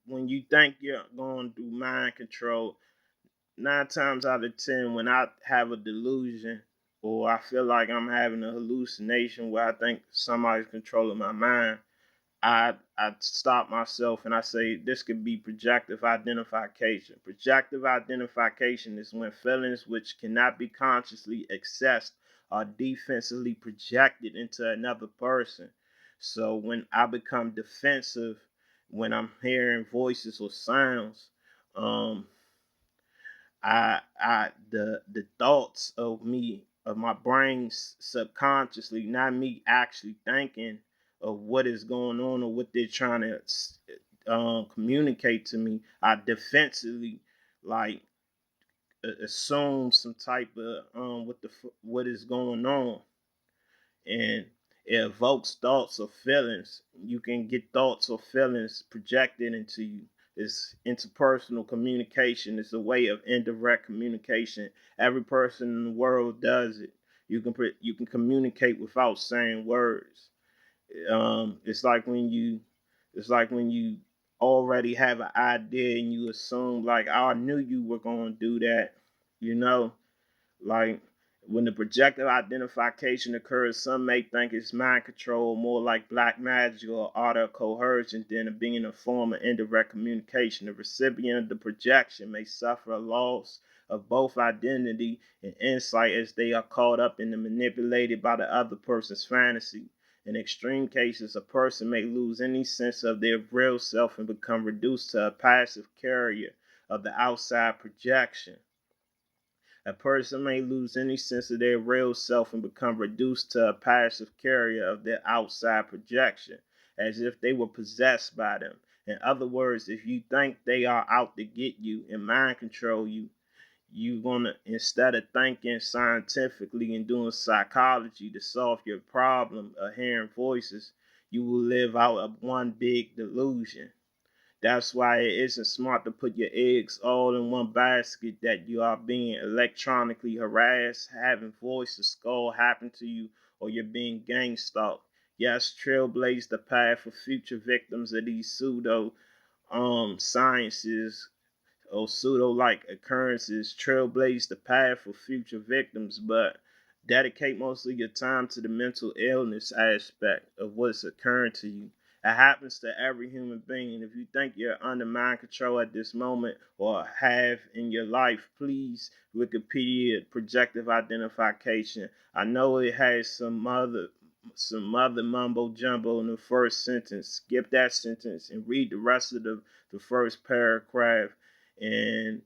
When you think you're going through mind control, 9 times out of 10, when I have a delusion or I feel like I'm having a hallucination where I think somebody's controlling my mind, I stop myself and I say this could be projective identification. Projective identification is when feelings which cannot be consciously accessed are defensively projected into another person. So when I become defensive, when I'm hearing voices or sounds, um, the thoughts of me of my brain subconsciously, not me actually thinking of what is going on or what they're trying to communicate to me. I defensively like assume some type of what is going on, and it evokes thoughts or feelings. You can get thoughts or feelings projected into you. It's interpersonal communication. It's a way of indirect communication. Every person in the world does it. You can communicate without saying words. It's like when you already have an idea and you assume like, oh, I knew you were going to do that. You know, like when the projective identification occurs, some may think it's mind control, more like black magic or auto coercion than it being a form of indirect communication. The recipient of the projection may suffer a loss of both identity and insight as they are caught up and manipulated by the other person's fantasy. In extreme cases, a person may lose any sense of their real self and become reduced to a passive carrier of the outside projection. A person may lose any sense of their real self and become reduced to a passive carrier of their outside projection, as if they were possessed by them. In other words, if you think they are out to get you and mind control you, you're gonna, instead of thinking scientifically and doing psychology to solve your problem of hearing voices, you will live out of one big delusion. That's why it isn't smart to put your eggs all in one basket, that you are being electronically harassed, having voices skull happen to you, or you're being gang stalked. Yes, trailblaze the path for future victims of these pseudo sciences or pseudo like occurrences. Trailblaze the path for future victims, but dedicate most of your time to the mental illness aspect of what's occurring to you. It happens to every human being. And if you think you're under mind control at this moment or have in your life, please Wikipedia projective identification. I know it has some other mumbo jumbo in the first sentence. Skip that sentence and read the rest of the first paragraph, and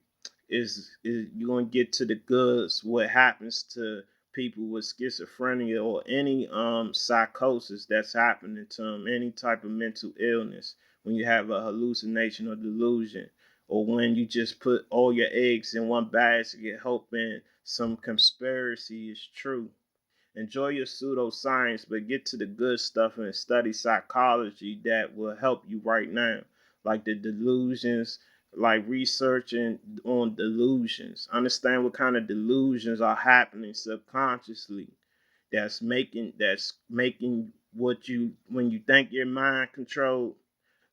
is you're gonna get to the goods. What happens to people with schizophrenia or any psychosis that's happening to them, any type of mental illness, when you have a hallucination or delusion, or when you just put all your eggs in one basket hoping some conspiracy is true. Enjoy your pseudoscience, but get to the good stuff and study psychology that will help you right now, like the delusions, like researching on delusions. Understand what kind of delusions are happening subconsciously. That's making what you, when you think your mind controlled.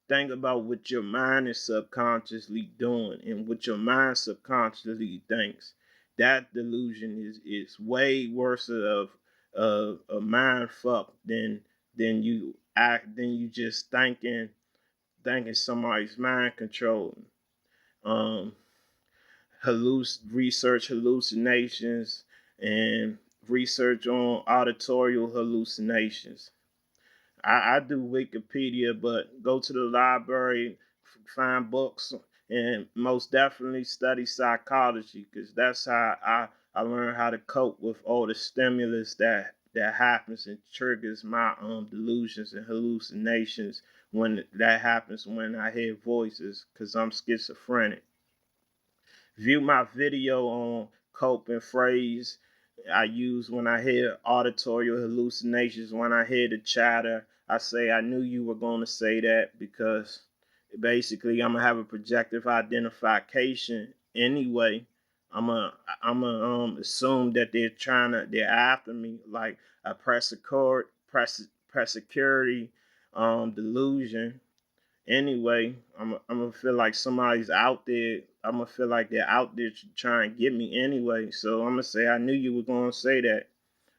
Think about what your mind is subconsciously doing and what your mind subconsciously thinks. That delusion is way worse of a mind fuck than you just thinking somebody's mind controlling. Um, research hallucinations and research on auditorial hallucinations. I do Wikipedia, but go to the library, find books, and most definitely study psychology, because that's how I learn how to cope with all the stimulus that happens and triggers my delusions and hallucinations when that happens when I hear voices, because I'm schizophrenic. View my video on coping phrase I use when I hear auditory hallucinations. When I hear the chatter, I say, I knew you were going to say that, because basically I'm going to have a projective identification anyway. I'm gonna assume that they're after me, like a security delusion, anyway. I'm gonna feel like somebody's out there. I'm gonna feel like they're out there to try and get me anyway. So I'm gonna say, I knew you were gonna say that.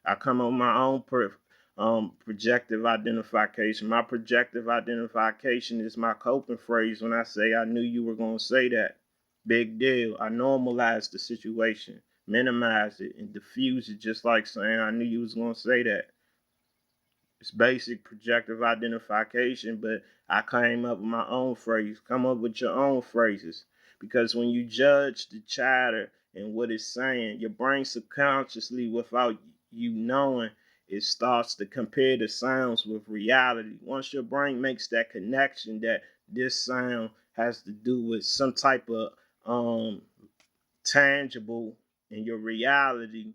I come up with my own projective identification. My projective identification is my coping phrase when I say, I knew you were gonna say that. Big deal. I normalize the situation, minimize it, and diffuse it, just like saying, I knew you was gonna say that. It's basic projective identification, but I came up with my own phrase. Come up with your own phrases. Because when you judge the chatter and what it's saying, your brain subconsciously, without you knowing, it starts to compare the sounds with reality. Once your brain makes that connection that this sound has to do with some type of tangible in your reality,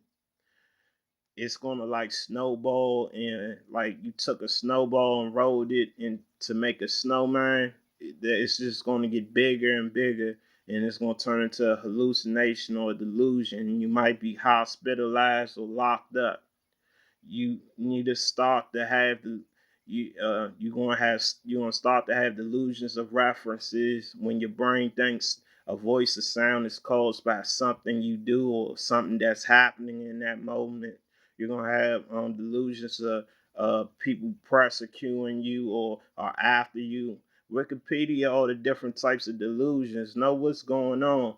it's gonna like snowball, and like you took a snowball and rolled it in to make a snowman. It's just gonna get bigger and bigger, and it's gonna turn into a hallucination or a delusion. You might be hospitalized or locked up. You need to start to have the you're gonna start to have delusions of references when your brain thinks a voice or sound is caused by something you do or something that's happening in that moment. You're gonna have delusions of people persecuting you or are after you. Wikipedia, all the different types of delusions. Know what's going on.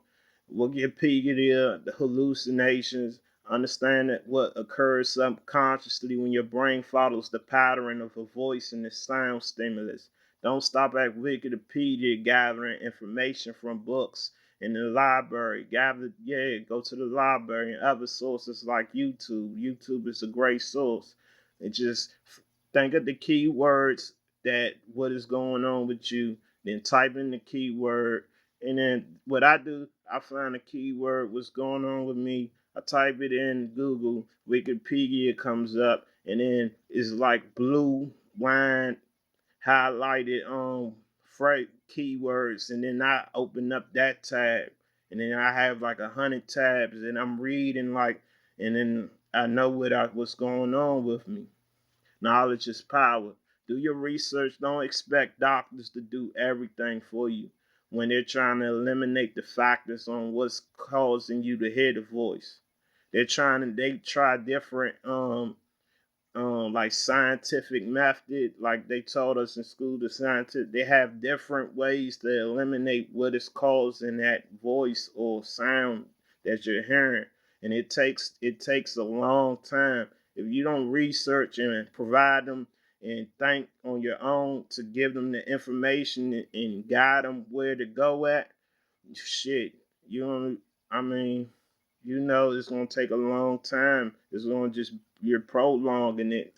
Wikipedia, the hallucinations, understand that what occurs subconsciously when your brain follows the pattern of a voice and the sound stimulus. Don't stop at Wikipedia gathering information from books in the library. Go to the library and other sources like YouTube. YouTube is a great source. And just think of the keywords that what is going on with you, then type in the keyword. And then what I do, I find a keyword, what's going on with me. I type it in Google, Wikipedia comes up, and then it's like blue wine highlighted freight keywords, and then I open up that tab, and then I have like 100 tabs, and I'm reading like, and then I know what's going on with me. Knowledge is power. Do your research. Don't expect doctors to do everything for you when they're trying to eliminate the factors on what's causing you to hear the voice. They try different like scientific method, like they taught us in school. The scientists, they have different ways to eliminate what is causing that voice or sound that you're hearing, and it takes a long time. If you don't research and provide them and think on your own to give them the information and guide them where to go at, shit, you don't. I mean, it's gonna take a long time. It's gonna just you're prolonging it,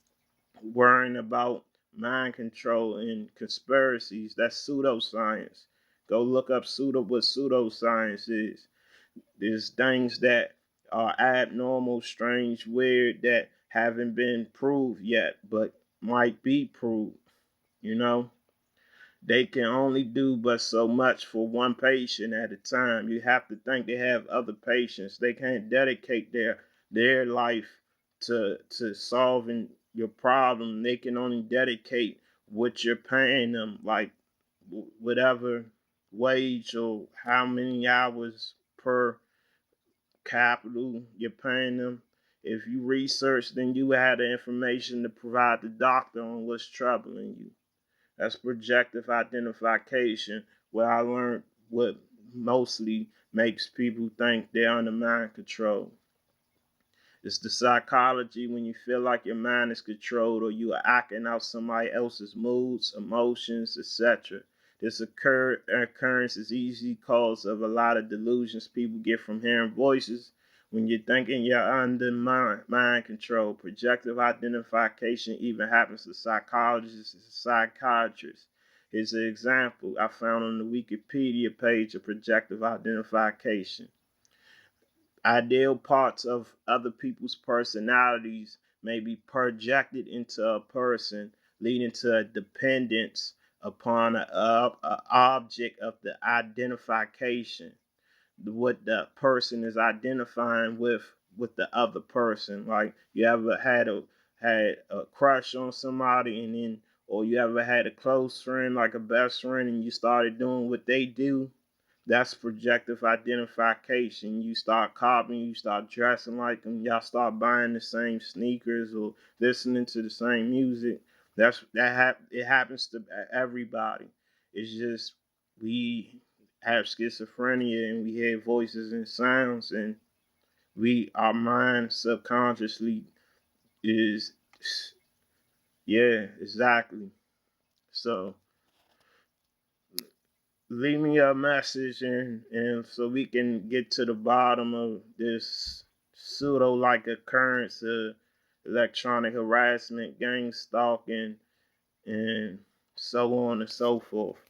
worrying about mind control and conspiracies. That's pseudoscience. Go look up what pseudoscience is. There's things that are abnormal, strange, weird that haven't been proved yet, but might be proved. You know, they can only do but so much for one patient at a time. You have to think they have other patients. They can't dedicate their life to solving your problem. They can only dedicate what you're paying them, like whatever wage or how many hours per capital you're paying them. If you research, then you have the information to provide the doctor on what's troubling you. That's projective identification, where I learned what mostly makes people think they're under mind control. It's the psychology when you feel like your mind is controlled or you are acting out somebody else's moods, emotions, etc. This occurrence is easy cause of a lot of delusions people get from hearing voices. When you're thinking you're under mind control, projective identification even happens to psychologists and psychiatrists. Here's an example I found on the Wikipedia page of projective identification. Ideal parts of other people's personalities may be projected into a person, leading to a dependence upon an object of the identification, what the person is identifying with the other person. Like you ever had a crush on somebody, and then or you ever had a close friend, like a best friend, and you started doing what they do, that's projective identification. You start copying, you start dressing like them, y'all start buying the same sneakers or listening to the same music. It happens to everybody. It's just we have schizophrenia and we hear voices and sounds, and our mind subconsciously is, yeah, exactly. So leave me a message, and so we can get to the bottom of this pseudo like occurrence of electronic harassment, gang stalking, and so on and so forth.